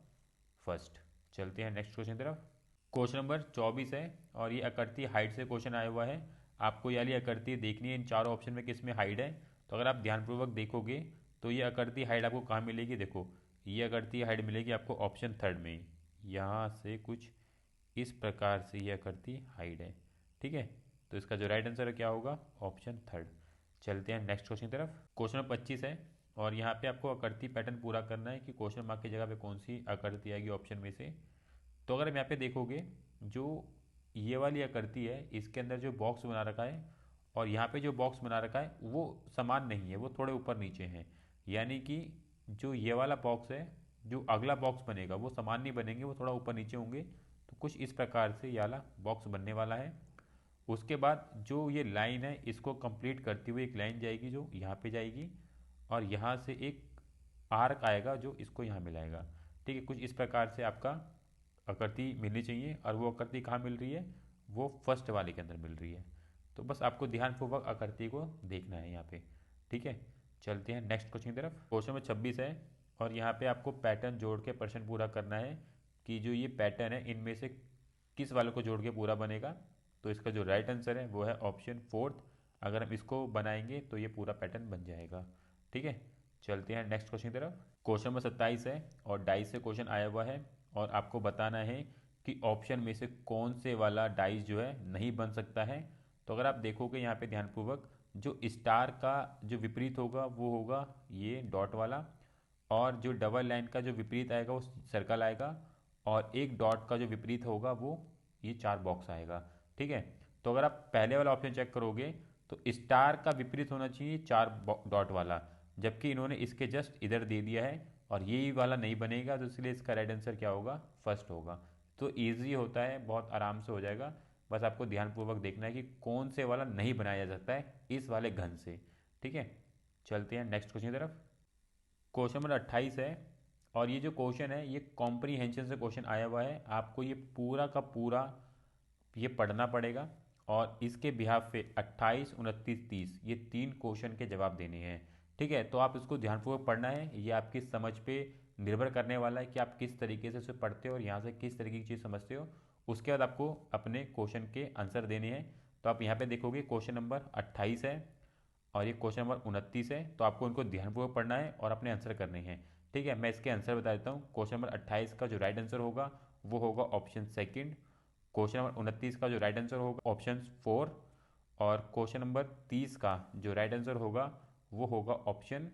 फर्स्ट। चलते हैं नेक्स्ट क्वेश्चन की तरफ। क्वेश्चन नंबर 24 है और ये आकृति हाइट से क्वेश्चन आया हुआ है। आपको ये वाली आकृति देखनी है इन चारों ऑप्शन में किस में हाइट है। तो अगर आप ध्यानपूर्वक देखोगे तो ये आकृति हाइट आपको कहाँ मिलेगी, देखो ये आकृति हाइट मिलेगी आपको ऑप्शन थर्ड में। यहाँ से कुछ इस प्रकार से ये आकृति हाइट है। ठीक है, तो इसका जो राइट आंसर है क्या होगा, ऑप्शन थर्ड। चलते हैं नेक्स्ट क्वेश्चन की तरफ। क्वेश्चन नंबर 25 है और यहाँ पे आपको आकृति पैटर्न पूरा करना है कि क्वेश्चन मार्क की जगह पे कौन सी आकृति आएगी ऑप्शन में से। तो अगर हम यहाँ पे देखोगे जो ये वाली आकृति है, इसके अंदर जो बॉक्स बना रखा है और यहाँ पे जो बॉक्स बना रखा है वो समान नहीं है, वो थोड़े ऊपर नीचे हैं। यानी कि जो ये वाला बॉक्स है, जो अगला बॉक्स बनेगा वो समान नहीं बनेंगे, वो थोड़ा ऊपर नीचे होंगे। तो कुछ इस प्रकार से ये वाला बॉक्स बनने वाला है। उसके बाद जो ये लाइन है इसको कंप्लीट करती हुई एक लाइन जाएगी जो यहाँ पे जाएगी, और यहाँ से एक आर्क आएगा जो इसको यहाँ मिलाएगा। ठीक है, कुछ इस प्रकार से आपका आकृति मिलनी चाहिए, और वो आकृति कहाँ मिल रही है, वो फर्स्ट वाले के अंदर मिल रही है। तो बस आपको ध्यानपूर्वक आकृति को देखना है यहाँ पे। ठीक है, चलते हैं नेक्स्ट क्वेश्चन की तरफ। क्वेश्चन नंबर 26 है और यहाँ पे आपको पैटर्न जोड़ के प्रश्न पूरा करना है कि जो ये पैटर्न है इनमें से किस वाले को जोड़ के पूरा बनेगा। तो इसका जो राइट आंसर है वो है ऑप्शन फोर्थ। अगर हम इसको बनाएंगे तो ये पूरा पैटर्न बन जाएगा। ठीक है, चलते हैं नेक्स्ट क्वेश्चन की तरफ। क्वेश्चन नंबर 27 है और डाइस से क्वेश्चन आया हुआ है और आपको बताना है कि ऑप्शन में से कौन से वाला डाइस जो है नहीं बन सकता है। तो अगर आप देखोगे यहाँ पे ध्यानपूर्वक, जो स्टार का जो विपरीत होगा वो होगा ये डॉट वाला, और जो डबल लाइन का जो विपरीत आएगा वो सर्कल आएगा, और एक डॉट का जो विपरीत होगा वो ये 4 बॉक्स आएगा। ठीक है, तो अगर आप पहले वाला ऑप्शन चेक करोगे तो स्टार का विपरीत होना चाहिए 4 डॉट वाला, जबकि इन्होंने इसके जस्ट इधर दे दिया है और ये वाला नहीं बनेगा, तो इसलिए इसका राइट आंसर क्या होगा, फर्स्ट होगा। तो ईजी होता है, बहुत आराम से हो जाएगा। बस आपको ध्यानपूर्वक देखना है कि कौन से वाला नहीं बनाया जा सकता है इस वाले घन से। ठीक है, चलते हैं नेक्स्ट क्वेश्चन की तरफ। क्वेश्चन नंबर 28 है और ये जो क्वेश्चन है ये कॉम्प्रीहेंशन से क्वेश्चन आया हुआ है। आपको ये पूरा का पूरा ये पढ़ना पड़ेगा और इसके बिहाफ पे 28, 29, 30 ये 3 क्वेश्चन के जवाब देने हैं। ठीक है, तो आप इसको ध्यानपूर्वक पढ़ना है, ये आपकी समझ पे निर्भर करने वाला है कि आप किस तरीके से उसे पढ़ते हो और यहाँ से किस तरीके की चीज़ समझते हो। उसके बाद आपको अपने क्वेश्चन के आंसर देने हैं। तो आप यहाँ पे देखोगे क्वेश्चन नंबर 28 है और ये क्वेश्चन नंबर 29 है, तो आपको उनको ध्यानपूर्वक पढ़ना है और अपने आंसर करने हैं। ठीक है, मैं इसके आंसर बता देता हूँ। क्वेश्चन नंबर 28 का जो राइट आंसर होगा वो होगा ऑप्शन सेकंड। क्वेश्चन नंबर 29 का जो राइट आंसर होगा ऑप्शन 4। और क्वेश्चन नंबर 30 का जो राइट आंसर होगा वो होगा ऑप्शन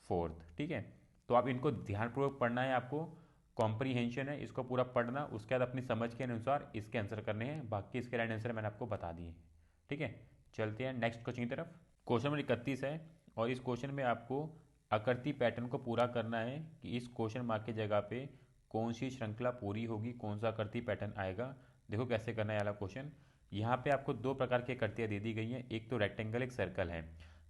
4। ठीक है, तो आप इनको ध्यानपूर्वक पढ़ना है, आपको कॉम्प्रीहेंशन है इसको पूरा पढ़ना, उसके बाद अपनी समझ के अनुसार इसके आंसर करने हैं। बाकी इसके राइट आंसर मैंने आपको बता दिए। ठीक है, चलते हैं नेक्स्ट क्वेश्चन की तरफ। क्वेश्चन नंबर 31 है और इस क्वेश्चन में आपको आकृति पैटर्न को पूरा करना है कि इस क्वेश्चन मार्क की जगह पे कौन सी श्रृंखला पूरी होगी, कौन सा आकृति पैटर्न आएगा। देखो कैसे करना है वाला क्वेश्चन। यहाँ पे आपको दो प्रकार की आकृतियाँ दे दी गई हैं, एक तो रेक्टेंगल, एक सर्कल है।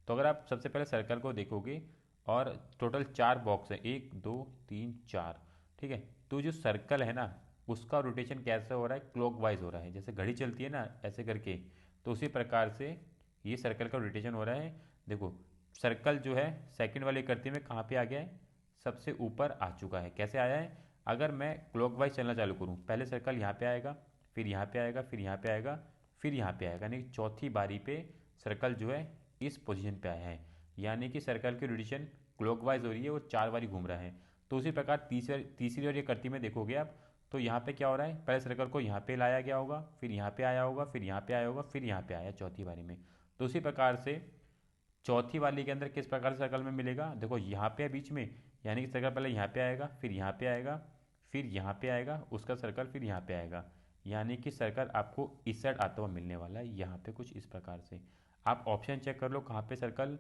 तो अगर आप सबसे पहले सर्कल को देखोगे और टोटल 4 बॉक्स है, 1 2 3 4। ठीक है, तो जो सर्कल है ना उसका रोटेशन कैसे हो रहा है, क्लॉकवाइज हो रहा है, जैसे घड़ी चलती है ना ऐसे करके, तो उसी प्रकार से ये सर्कल का रोटेशन हो रहा है। देखो सर्कल जो है सेकंड वाली आकृति में कहाँ पे आ गया है, सबसे ऊपर आ चुका है। कैसे आया है, अगर मैं क्लॉकवाइज चलना चालू करूँ, पहले सर्कल यहाँ पे आएगा, फिर यहाँ पे आएगा, फिर यहाँ पे आएगा, फिर यहाँ पे आएगा, यानी कि चौथी बारी पे सर्कल जो है इस पोजीशन पे आया है, यानी कि सर्कल की रोटेशन क्लॉकवाइज हो रही है और 4 बारी घूम रहा है। तो उसी प्रकार तीसरी और ये आकृति में देखोगे आप, तो यहाँ पे क्या हो रहा है, पहले सर्कल को यहाँ पे लाया गया होगा, फिर यहाँ पे आया होगा, फिर यहाँ पे आया होगा, फिर यहाँ पे आया चौथी बारी में। तो उसी प्रकार से चौथी वाली के अंदर किस प्रकार से सर्कल में मिलेगा, देखो यहाँ पे है बीच में, यानी कि सर्कल पहले यहाँ पे आएगा, फिर यहाँ पे आएगा, फिर यहाँ पे आएगा उसका सर्कल, फिर यहाँ पे आएगा, यानी कि सर्कल आपको इस साइड आता हुआ मिलने वाला है, यहाँ पे कुछ इस प्रकार से। आप ऑप्शन चेक कर लो कहाँ पे सर्कल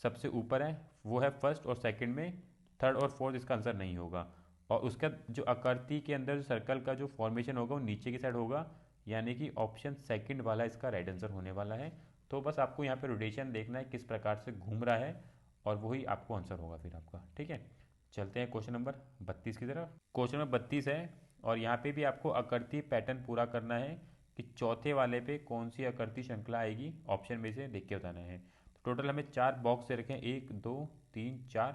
सबसे ऊपर है, वो है फर्स्ट और सेकंड में, थर्ड और फोर्थ इसका आंसर नहीं होगा। और उसका जो आकृति के अंदर जो सर्कल का जो फॉर्मेशन होगा वो नीचे की साइड होगा, यानी कि ऑप्शन सेकंड वाला इसका राइट आंसर होने वाला है। तो बस आपको यहाँ पे रोटेशन देखना है किस प्रकार से घूम रहा है और वही आपको आंसर होगा फिर आपका। ठीक है, चलते हैं क्वेश्चन नंबर 32 की तरफ। क्वेश्चन नंबर 32 है और यहाँ पे भी आपको आकृति पैटर्न पूरा करना है कि चौथे वाले पे कौन सी आकृति श्रृंखला आएगी, ऑप्शन में से देख के बताना है। तो टोटल हमें 4 बॉक्स से रखें, 1 2 3 4,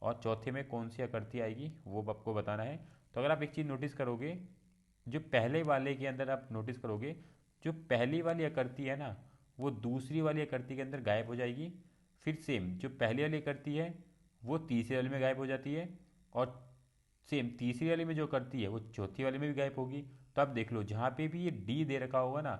और चौथे में कौन सी आकृति आएगी वो आपको बताना है। तो अगर आप एक चीज़ नोटिस करोगे, जो पहले वाले के अंदर आप नोटिस करोगे, जो पहली वाली आकृति है ना वो दूसरी वाली आकृति के अंदर गायब हो जाएगी, फिर सेम जो पहली वाली आकृति है वो तीसरी वाली में गायब हो जाती है, और सेम तीसरी वाली में जो आकृति है वो चौथी वाली में भी गायब होगी। तो आप देख लो जहाँ पे भी ये डी दे रखा होगा ना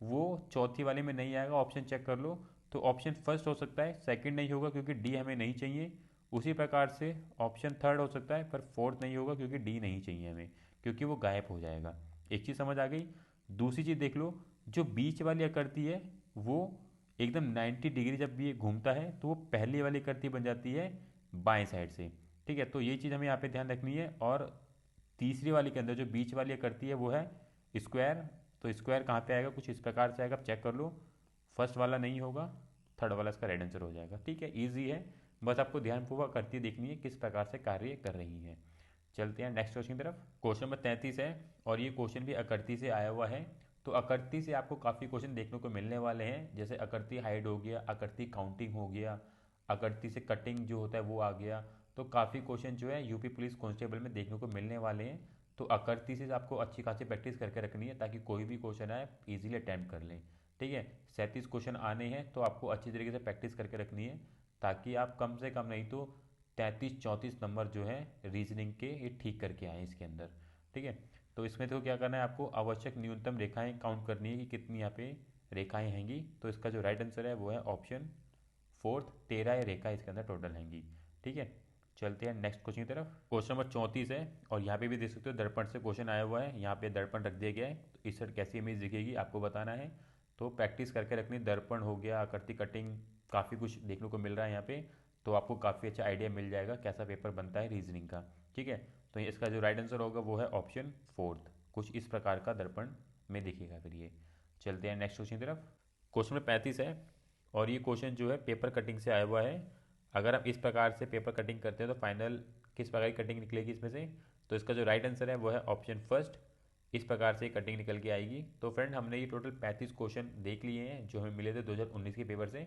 वो चौथी वाले में नहीं आएगा, ऑप्शन चेक कर लो। तो ऑप्शन फर्स्ट हो सकता है, सेकंड नहीं होगा क्योंकि डी हमें नहीं चाहिए। उसी प्रकार से ऑप्शन थर्ड हो सकता है पर फोर्थ नहीं होगा क्योंकि डी नहीं चाहिए हमें, क्योंकि वो गायब हो जाएगा। एक चीज़ समझ आ गई। दूसरी चीज़ देख लो, जो बीच वाली आकृति है वो एकदम 90 डिग्री जब भी ये घूमता है तो वो पहली वाली आकृति बन जाती है बाएं साइड से। ठीक है, तो ये चीज़ हमें यहाँ पे ध्यान रखनी है। और तीसरी वाली के अंदर जो बीच वाली आकृति है वो है स्क्वायर। तो स्क्वायर कहाँ पे आएगा, कुछ इस प्रकार से आएगा, आप चेक कर लो। फर्स्ट वाला नहीं होगा, थर्ड वाला इसका राइट आंसर हो जाएगा। ठीक है, ईजी है, बस आपको ध्यानपूर्वक आकृति देखनी है किस प्रकार से कार्य कर रही है। चलते हैं नेक्स्ट क्वेश्चन की तरफ। क्वेश्चन नंबर 33 है और ये क्वेश्चन भी आकृति से आया हुआ है। तो आकृति से आपको काफ़ी क्वेश्चन देखने को मिलने वाले हैं, जैसे आकृति हाइड हो गया, आकृति काउंटिंग हो गया, आकृति से कटिंग जो होता है वो आ गया। तो काफ़ी क्वेश्चन जो है यूपी पुलिस कांस्टेबल में देखने को मिलने वाले हैं। तो आकृति से आपको अच्छी खासी प्रैक्टिस करके रखनी है ताकि कोई भी क्वेश्चन आए इजीली अटैम्प्ट कर लें। ठीक है, 37 क्वेश्चन आने हैं तो आपको अच्छी तरीके से प्रैक्टिस करके रखनी है ताकि आप कम से कम नहीं तो 33-34 नंबर जो है रीजनिंग के ये ठीक करके आए इसके अंदर। ठीक है, तो इसमें तो क्या करना है, आपको आवश्यक न्यूनतम रेखाएं काउंट करनी है कि कितनी यहाँ पे रेखाएं हैंगी। तो इसका जो राइट आंसर है वो है ऑप्शन फोर्थ, 13 रेखा इसके अंदर टोटल हैंगी। ठीक है, चलते हैं नेक्स्ट क्वेश्चन की तरफ। क्वेश्चन नंबर 34 है और यहाँ पे भी देख सकते हो दर्पण से क्वेश्चन आया हुआ है, यहाँ पे दर्पण रख दिया गया है। तो इस साइड कैसी इमेज दिखेगी आपको बताना है। तो प्रैक्टिस करके रखनी, दर्पण हो गया, आकृति कटिंग, काफ़ी कुछ देखने को मिल रहा है यहाँ पे। तो आपको काफ़ी अच्छा आइडिया मिल जाएगा कैसा पेपर बनता है रीजनिंग का। ठीक है, तो इसका जो राइट आंसर होगा वो है ऑप्शन फोर्थ, कुछ इस प्रकार का दर्पण में दिखेगा फिर ये। चलते हैं नेक्स्ट क्वेश्चन की तरफ। क्वेश्चन नंबर 35 है और ये क्वेश्चन जो है पेपर कटिंग से आया हुआ है। अगर आप इस प्रकार से पेपर कटिंग करते हैं तो फाइनल किस प्रकार की कटिंग निकलेगी इसमें से। तो इसका जो राइट आंसर है वो है ऑप्शन फर्स्ट, इस प्रकार से कटिंग निकल के आएगी। तो फ्रेंड हमने ये टोटल 35 क्वेश्चन देख लिए हैं जो हमें मिले थे 2019 के पेपर से।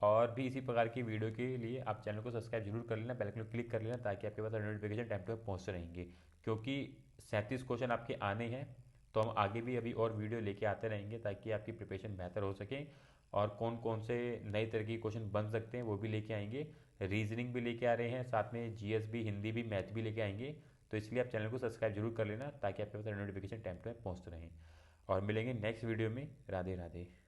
और भी इसी प्रकार की वीडियो के लिए आप चैनल को सब्सक्राइब जरूर कर लेना, बेल आइकन को क्लिक कर लेना, ताकि आपके पास नोटिफिकेशन टाइम पे पहुँचते रहेंगे। क्योंकि 37 क्वेश्चन आपके आने हैं, तो हम आगे भी अभी और वीडियो लेके आते रहेंगे, ताकि आपकी प्रिपरेशन बेहतर हो सके। और कौन कौन से नए तरह के क्वेश्चन बन सकते हैं वो भी लेके आएंगे। रीजनिंग भी लेके आ रहे हैं, साथ में जीएस भी, हिंदी भी, मैथ भी लेके आएंगे। तो इसलिए आप चैनल को सब्सक्राइब जरूर कर लेना, ताकि आपके पास नोटिफिकेशन टाइम पे पहुँचते रहें। और मिलेंगे नेक्स्ट वीडियो में। राधे राधे।